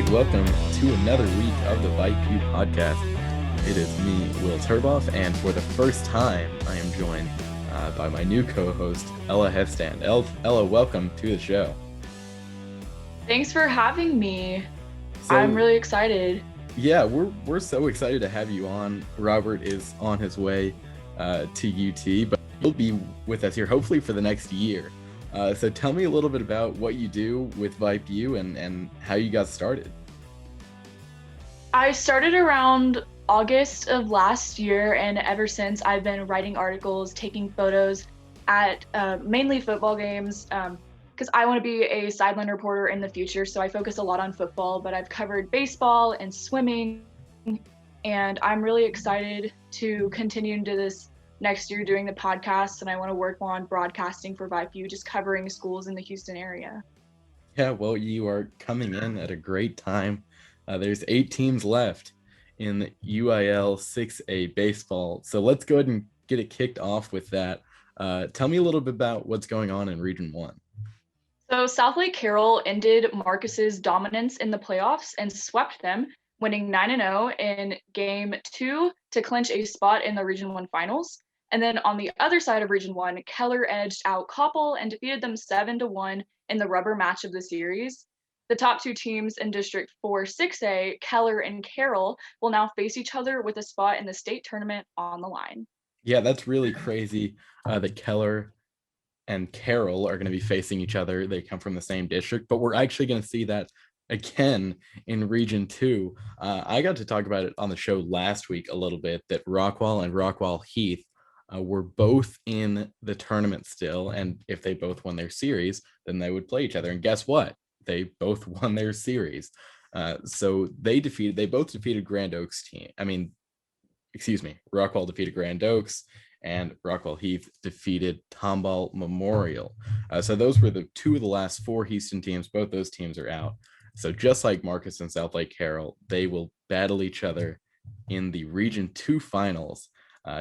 right, welcome to another week of the VYPEU podcast. It is me, Will Turboff, and for the first time, I am joined by my new co-host, Ella Hestand. Ella, welcome to the show. Thanks for having me. So, I'm really excited. Yeah, we're so excited to have you on. Robert is on his way to UT, but he'll be with us here hopefully for the next year. So tell me a little bit about what you do with VYPEU and how you got started. I started around August of last year, and ever since I've been writing articles, taking photos at mainly football games, because I want to be a sideline reporter in the future, so I focus a lot on football, but I've covered baseball and swimming, and I'm really excited to continue into this next year doing the podcast, and I want to work on broadcasting for VYPEU, just covering schools in the Houston area. Yeah, well, you are coming in at a great time. There's 8 teams left in UIL 6A baseball. So let's go ahead and get it kicked off with that. Tell me a little bit about what's going on in Region 1. So South Lake Carroll ended Marcus's dominance in the playoffs and swept them, winning 9-0 in Game 2 to clinch a spot in the Region 1 finals. And then on the other side of Region 1, Keller edged out Koppel and defeated them 7-1 in the rubber match of the series. The top 2 teams in District 4 6A, Keller and Carroll, will now face each other with a spot in the state tournament on the line. Yeah, that's really crazy that Keller and Carroll are going to be facing each other. They come from the same district, but we're actually going to see that again in Region 2. I got to talk about it on the show last week a little bit, that Rockwall and Rockwall Heath were both in the tournament still, and if they both won their series, then they would play each other. And guess what? They both won their series. So they both defeated Grand Oaks team. Rockwall defeated Grand Oaks, and Rockwall Heath defeated Tomball Memorial. So those were the 2 of the last 4 Houston teams. Both those teams are out. So just like Marcus and South Lake Carroll, they will battle each other in the Region 2 finals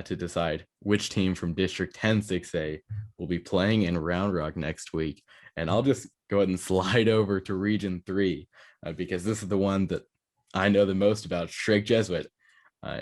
to decide which team from District 10 6A will be playing in Round Rock next week. And I'll just go ahead and slide over to Region 3 because this is the one that I know the most about. Strake Jesuit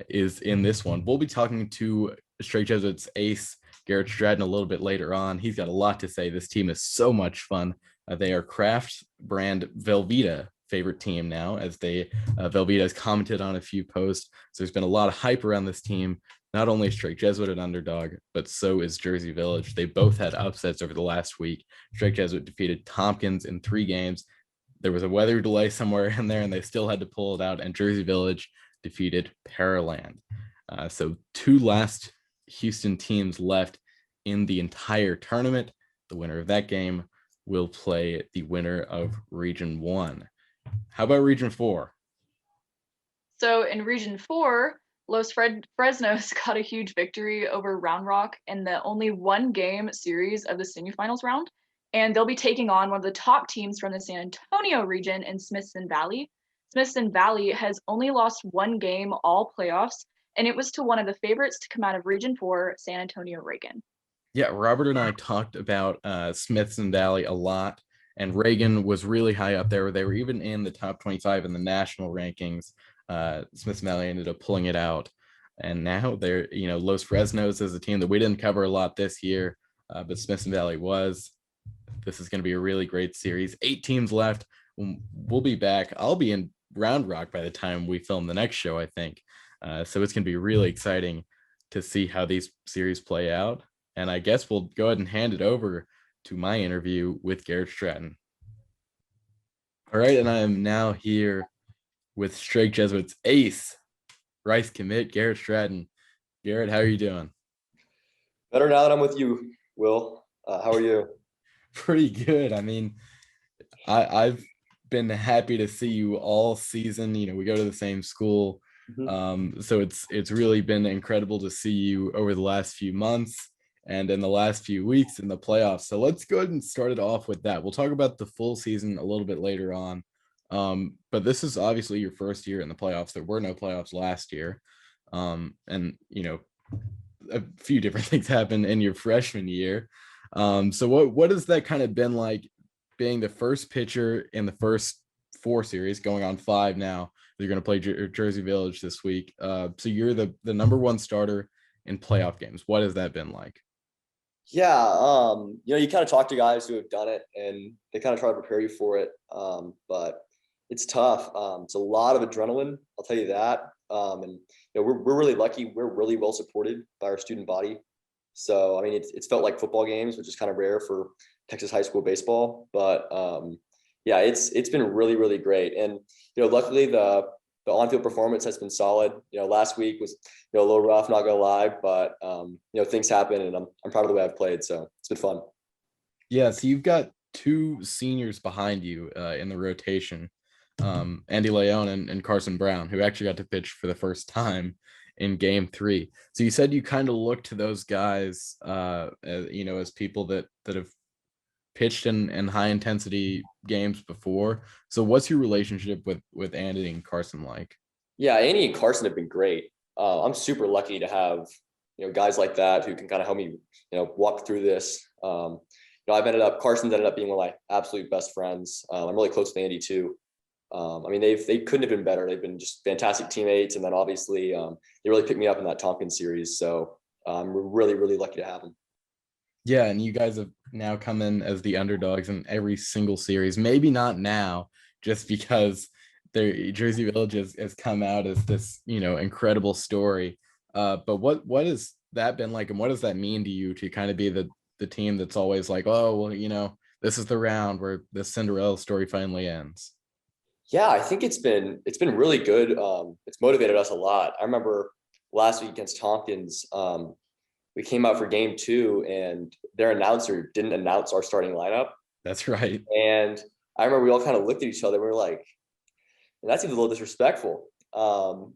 is in this one. We'll be talking to Strake Jesuit's ace, Garrett Stratton, a little bit later on. He's got a lot to say. This team is so much fun. They are Kraft brand Velveeta favorite team now, as Velveeta has commented on a few posts. So there's been a lot of hype around this team. Not only is Strake Jesuit an underdog, but so is Jersey Village. They both had upsets over the last week. Strake Jesuit defeated Tompkins in 3 games. There was a weather delay somewhere in there, and they still had to pull it out. And Jersey Village defeated Pearland. So 2 last Houston teams left in the entire tournament. The winner of that game will play the winner of Region 1. How about Region 4? So in Region 4, Los Fresnos got a huge victory over Round Rock in the only 1-game series of the semifinals round, and they'll be taking on one of the top teams from the San Antonio region in Smithson Valley. Smithson Valley has only lost 1 game all playoffs, and it was to one of the favorites to come out of Region 4, San Antonio Reagan. Yeah, Robert and I talked about Smithson Valley a lot, and Reagan was really high up there. They were even in the top 25 in the national rankings. Smithson Valley ended up pulling it out, and now they're, Los Fresnos is a team that we didn't cover a lot this year, but Smithson Valley was. This is going to be a really great series. 8 teams left. We'll be back. I'll be in Round Rock by the time we film the next show, I think. So it's going to be really exciting to see how these series play out. And I guess we'll go ahead and hand it over to my interview with Garrett Stratton. All right, and I am now here with Strake Jesuit's ace, Rice commit, Garrett Stratton. Garrett, how are you doing? Better now that I'm with you, Will. How are you? Pretty good. I mean, I've been happy to see you all season. We go to the same school. Mm-hmm. So it's really been incredible to see you over the last few months and in the last few weeks in the playoffs. So let's go ahead and start it off with that. We'll talk about the full season a little bit later on. But this is obviously your first year in the playoffs. There were no playoffs last year. And, a few different things happened in your freshman year. So what has that kind of been like, being the first pitcher in the first 4 series, going on 5 now. You're going to play Jersey Village this week. So you're the number 1 starter in playoff games. What has that been like? Yeah, you kind of talk to guys who have done it, and they kind of try to prepare you for it. But it's tough. It's a lot of adrenaline, I'll tell you that. And we're really lucky. We're really well supported by our student body. So I mean, it's felt like football games, which is kind of rare for Texas high school baseball. But yeah, it's been really, really great. And luckily the on-field performance has been solid. Last week was a little rough, not gonna lie, but things happen, and I'm proud of the way I've played. So it's been fun. Yeah, so you've got 2 seniors behind you in the rotation, Andy Leon and Carson Brown, who actually got to pitch for the first time in game 3. So you said you kind of look to those guys, as people that have pitched in high intensity games before. So what's your relationship with Andy and Carson like? Yeah, Andy and Carson have been great. I'm super lucky to have guys like that who can kind of help me walk through this. Carson's ended up being one of my absolute best friends. I'm really close with Andy too. I mean, they couldn't have been better. They've been just fantastic teammates, and then obviously they really picked me up in that Tompkins series. So I'm really, really lucky to have them. Yeah, and you guys have now come in as the underdogs in every single series. Maybe not now, just because their Jersey Village has come out as this, incredible story. But what has that been like, and what does that mean to you to kind of be the team that's always like, oh, well, this is the round where the Cinderella story finally ends? Yeah, I think it's been really good. It's motivated us a lot. I remember last week against Tompkins, we came out for game 2, and their announcer didn't announce our starting lineup. That's right. And I remember we all kind of looked at each other. We were like, and that seems a little disrespectful.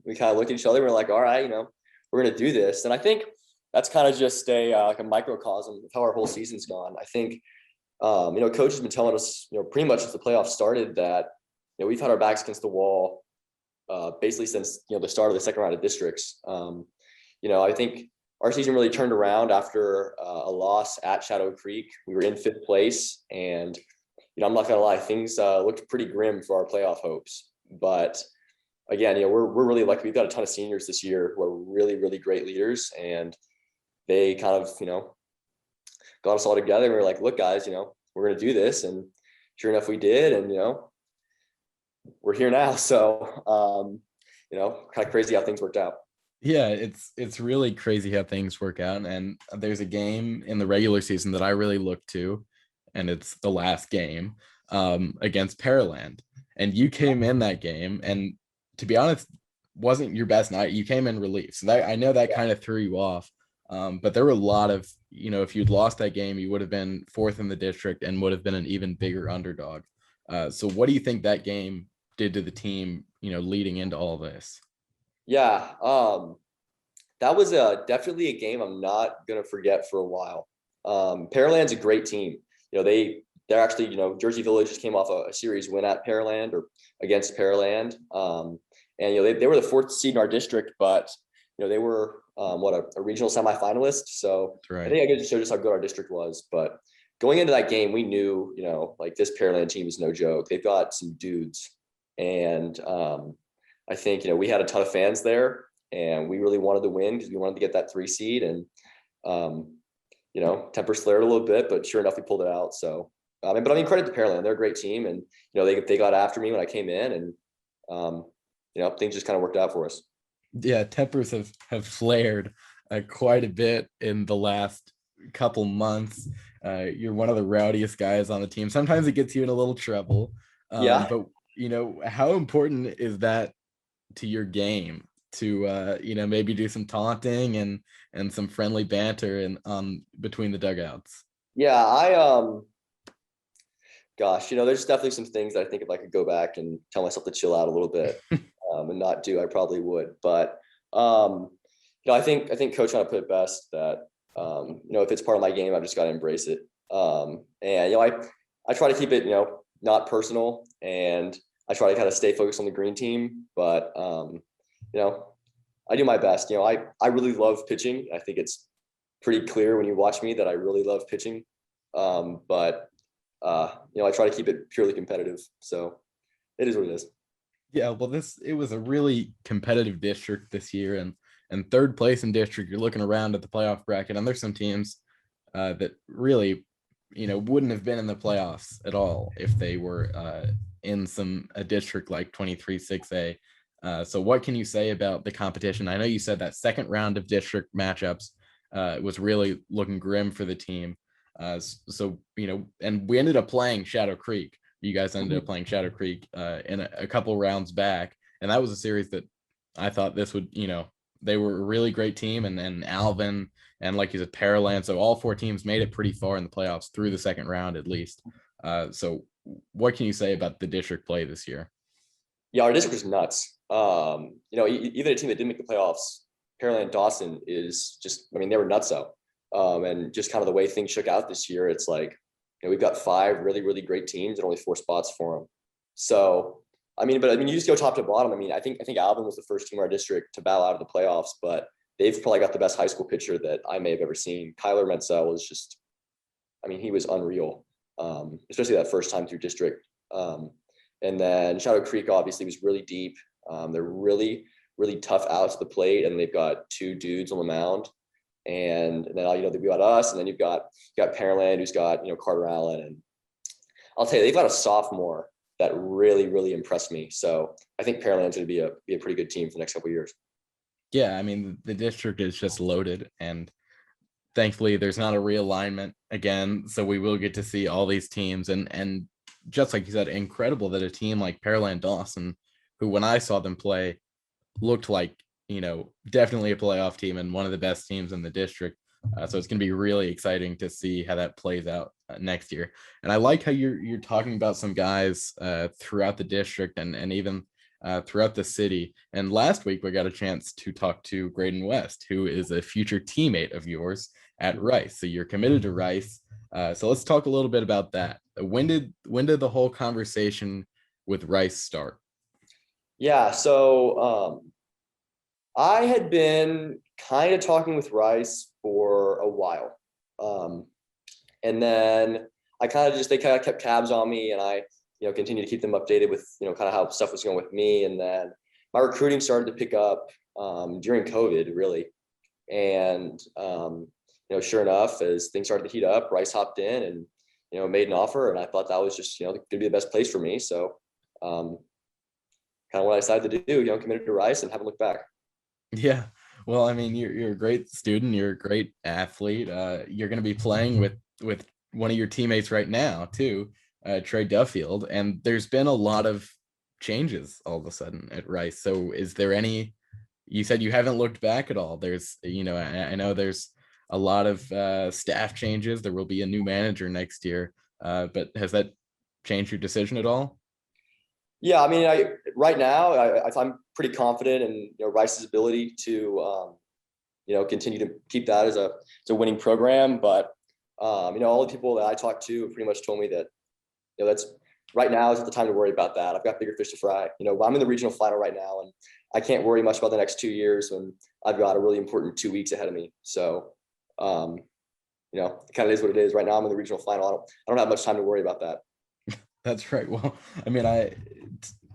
We kind of looked at each other. We were like, all right, we're going to do this. And I think that's kind of just like a microcosm of how our whole season's gone. I think, coach has been telling us, pretty much since the playoffs started that, we've had our backs against the wall basically since, the start of the second round of districts. I think our season really turned around after a loss at Shadow Creek. We were in 5th place, and I'm not gonna lie, things looked pretty grim for our playoff hopes. But again, we're really lucky. We've got a ton of seniors this year who are really, really great leaders, and they kind of got us all together. And we were like, look, guys, we're gonna do this, and sure enough, we did, and we're here now. So kind of crazy how things worked out. Yeah, it's really crazy how things work out. And there's a game in the regular season that I really look to, and it's the last game against Pearland. And you came in that game, and to be honest, wasn't your best night. You came in relief, so I know that kind of threw you off. But there were a lot of, if you'd lost that game, you would have been 4th in the district and would have been an even bigger underdog. So what do you think that game did to the team, leading into all this? Yeah, that was definitely a game I'm not gonna forget for a while. Pearland's a great team. They're actually, Jersey Village just came off a series win at Pearland or against Pearland. And they were the 4th seed in our district, but they were a regional semifinalist. So right. I think I could show just how good our district was. But going into that game, we knew, like this Pearland team is no joke. They've got some dudes, and I think, we had a ton of fans there, and we really wanted to win because we wanted to get that 3 seed. And, tempers flared a little bit, but sure enough, we pulled it out. So, credit to Pearland. They're a great team, and, they got after me when I came in, and, things just kind of worked out for us. Yeah, tempers have flared quite a bit in the last couple months. You're one of the rowdiest guys on the team. Sometimes it gets you in a little trouble. But, how important is that to your game to maybe do some taunting and some friendly banter and between the dugouts? Yeah, there's definitely some things that I think if I could go back and tell myself to chill out a little bit and not do, I probably would. But I think coach kind of put it best that if it's part of my game, I've just got to embrace it. And I try to keep it not personal, and I try to kind of stay focused on the green team. But I do my best. I really love pitching. I think it's pretty clear when you watch me that I really love pitching. But I try to keep it purely competitive. So It is what it is. Yeah, well, it was a really competitive district this year, and third place in district. You're looking around at the playoff bracket, and there's some teams that really, wouldn't have been in the playoffs at all if they were in a district like 23-6A. So what can you say about the competition? I know you said that second round of district matchups was really looking grim for the team. So and we ended up playing Shadow Creek. You guys ended up playing Shadow Creek in a couple rounds back, and that was a series that I thought this would, they were a really great team, and then Alvin and, like you said, Pearland. So all four teams made it pretty far in the playoffs through the second round at least. So what can you say about the district play this year? Yeah, our district was nuts. Even a team that didn't make the playoffs, Pearland Dawson, is just, I mean, they were nuts though. And just kind of the way things shook out this year, it's like, we've got 5 really, really great teams and only 4 spots for them. So, you just go top to bottom. I think Alvin was the first team in our district to bow out of the playoffs, but they've probably got the best high school pitcher that I may have ever seen. Kyler Menzel was just, he was unreal, especially that first time through district. And then Shadow Creek obviously was really deep. They're really, really tough out to the plate, and they've got 2 dudes on the mound. And then we got us, and then you've got Pearland, who's got Carter Allen, and I'll tell you, they've got a sophomore that really, really impressed me. So I think Pearland's going to be a pretty good team for the next couple of years. Yeah, the district is just loaded, and thankfully there's not a realignment again, so we will get to see all these teams. And just like you said, incredible that a team like Pearland Dawson, who when I saw them play looked like definitely a playoff team and one of the best teams in the district. So it's going to be really exciting to see how that plays out next year. And I like how you're talking about some guys throughout the district and even throughout the city. And last week we got a chance to talk to Graydon West, who is a future teammate of yours at Rice. So you're committed to Rice. So let's talk a little bit about that. When did the whole conversation with Rice start? Yeah, so I had been kind of talking with Rice for a while. And then they kind of kept tabs on me, and I, continued to keep them updated with, kind of how stuff was going with me. And then my recruiting started to pick up during COVID, really. And, sure enough, as things started to heat up, Rice hopped in and, made an offer. And I thought that was just, going to be the best place for me. So kind of what I decided to do, committed to Rice and haven't looked back. Yeah. Well, you're a great student. You're a great athlete. You're going to be playing with one of your teammates right now too, Trey Duffield. And there's been a lot of changes all of a sudden at Rice. So is there you said you haven't looked back at all. There's, I know there's a lot of staff changes. There will be a new manager next year. But has that changed your decision at all? Yeah, right now I'm pretty confident in Rice's ability to continue to keep that as a winning program. But all the people that I talked to pretty much told me that that's right now isn't the time to worry about that. I've got bigger fish to fry. I'm in the regional final right now, and I can't worry much about the next 2 years when I've got a really important 2 weeks ahead of me. So it kind of is what it is. Right now I'm in the regional final. I don't have much time to worry about that. That's right. Well,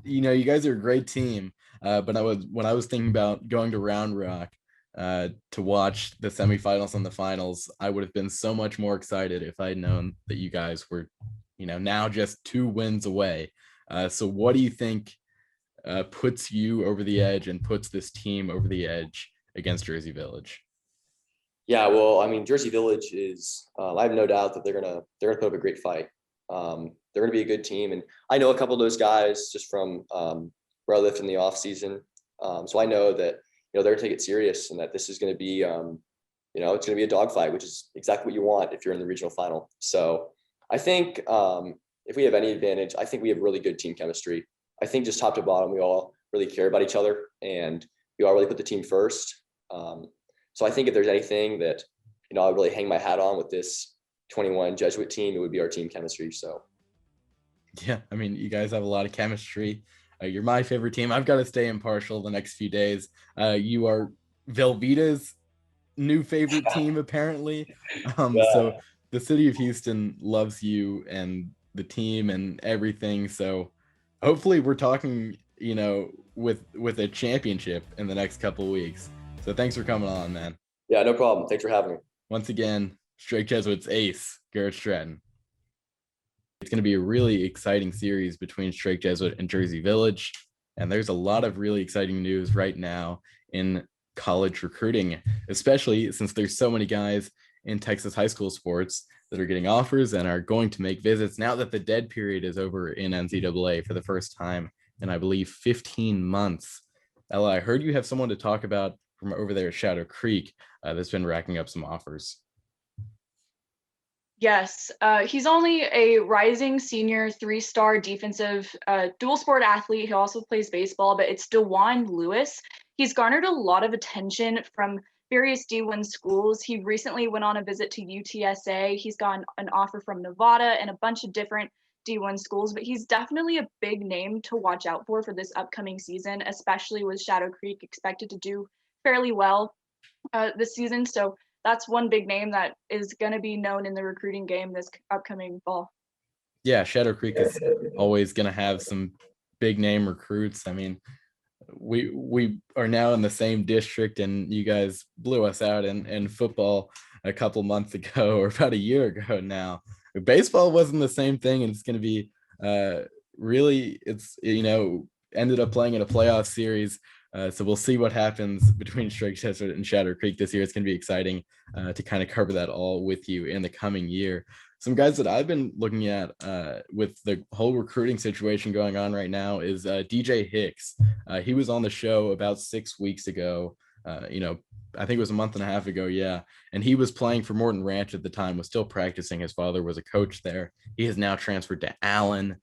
you guys are a great team. But when I was thinking about going to Round Rock to watch the semifinals and the finals, I would have been so much more excited if I'd known that you guys were, now just 2 wins away. So what do you think puts you over the edge and puts this team over the edge against Jersey Village? Yeah, well, Jersey Village is. I have no doubt that they're gonna put up a great fight. They're going to be a good team. And I know a couple of those guys just from where I lived in the off season. So I know that, they're going to take it serious, and that this is going to be, it's going to be a dogfight, which is exactly what you want if you're in the regional final. So I think if we have any advantage, I think we have really good team chemistry. I think just top to bottom, we all really care about each other, and we all really put the team first. So I think if there's anything that, I would really hang my hat on with this 21 Jesuit team, it would be our team chemistry. So yeah, you guys have a lot of chemistry. You're my favorite team. I've got to stay impartial the next few days. You are Velveeta's new favorite team, apparently. So the city of Houston loves you and the team and everything. So hopefully we're talking, with a championship in the next couple of weeks. So thanks for coming on, man. Yeah, no problem. Thanks for having me. Once again, Strake Jesuits ace, Garrett Stratton. It's going to be a really exciting series between Strake Jesuit and Jersey Village. And there's a lot of really exciting news right now in college recruiting, especially since there's so many guys in Texas high school sports that are getting offers and are going to make visits now that the dead period is over in NCAA for the first time in, I believe, 15 months. Ella, I heard you have someone to talk about from over there at Shadow Creek that's been racking up some offers. Yes, he's only a rising senior 3-star defensive dual sport athlete. He also plays baseball, but it's DeJuan Lewis. He's garnered a lot of attention from various D1 schools. He recently went on a visit to UTSA. He's gotten an offer from Nevada and a bunch of different D1 schools, but he's definitely a big name to watch out for this upcoming season, especially with Shadow Creek expected to do fairly well this season. So that's one big name that is going to be known in the recruiting game this upcoming fall. Yeah, Shadow Creek is always going to have some big name recruits. I mean, we are now in the same district, and you guys blew us out in football a couple months ago, or about a year ago now. Baseball wasn't the same thing, and it's going to be really, it's, ended up playing in a playoff series. So we'll see what happens between Strake Jesuit and Shadow Creek this year. It's going to be exciting to kind of cover that all with you in the coming year. Some guys that I've been looking at with the whole recruiting situation going on right now is DJ Hicks. He was on the show about 6 weeks ago. I think it was a month and a half ago. Yeah. And he was playing for Morton Ranch at the time, was still practicing. His father was a coach there. He has now transferred to Allen,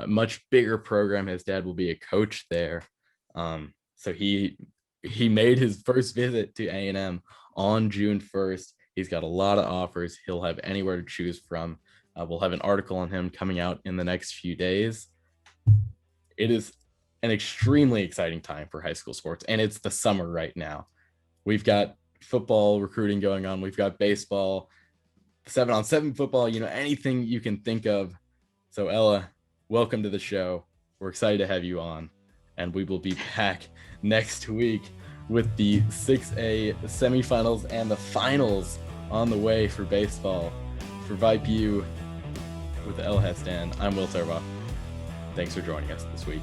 much bigger program. His dad will be a coach there. So he made his first visit to A&M on June 1st. He's got a lot of offers. He'll have anywhere to choose from. We'll have an article on him coming out in the next few days. It is an extremely exciting time for high school sports, and it's the summer right now. We've got football recruiting going on. We've got baseball, 7-on-7 football, anything you can think of. So Ella, welcome to the show. We're excited to have you on, and we will be back next week with the 6A semifinals and the finals on the way for baseball. For VYPEU with the El Hestan, I'm Will Serva. Thanks for joining us this week.